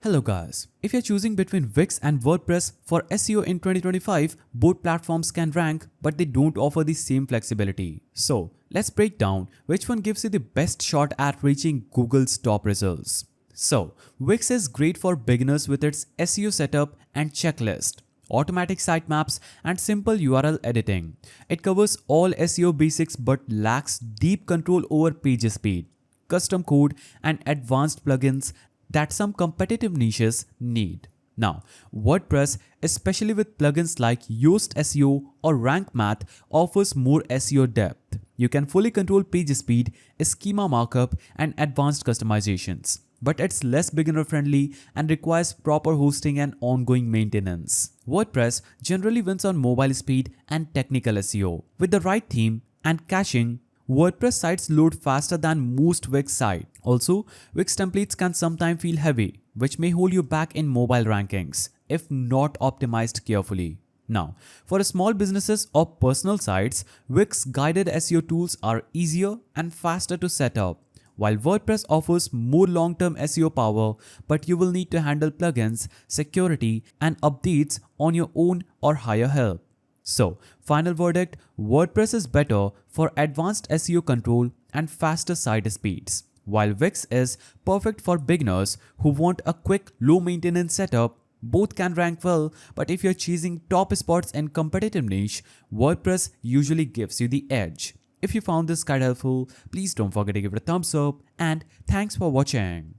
Hello guys, if you're choosing between Wix and WordPress for SEO in 2025, both platforms can rank, but they don't offer the same flexibility. So let's break down which one gives you the best shot at reaching Google's top results. So Wix is great for beginners with its SEO setup and checklist, automatic sitemaps and simple URL editing. It covers all SEO basics but lacks deep control over page speed, custom code and advanced plugins that some competitive niches need. Now, WordPress, especially with plugins like Yoast SEO or Rank Math, offers more SEO depth. You can fully control page speed, schema markup, and advanced customizations. But it's less beginner friendly and requires proper hosting and ongoing maintenance. WordPress generally wins on mobile speed and technical SEO. With the right theme and caching, WordPress sites load faster than most Wix sites. Also, Wix templates can sometimes feel heavy, which may hold you back in mobile rankings if not optimized carefully. Now, for small businesses or personal sites, Wix guided SEO tools are easier and faster to set up, while WordPress offers more long-term SEO power, but you will need to handle plugins, security, and updates on your own or hire help. So, final verdict, WordPress is better for advanced SEO control and faster site speeds, while Wix is perfect for beginners who want a quick, low-maintenance setup. Both can rank well, but if you're chasing top spots in competitive niche, WordPress usually gives you the edge. If you found this guide helpful, please don't forget to give it a thumbs up and thanks for watching.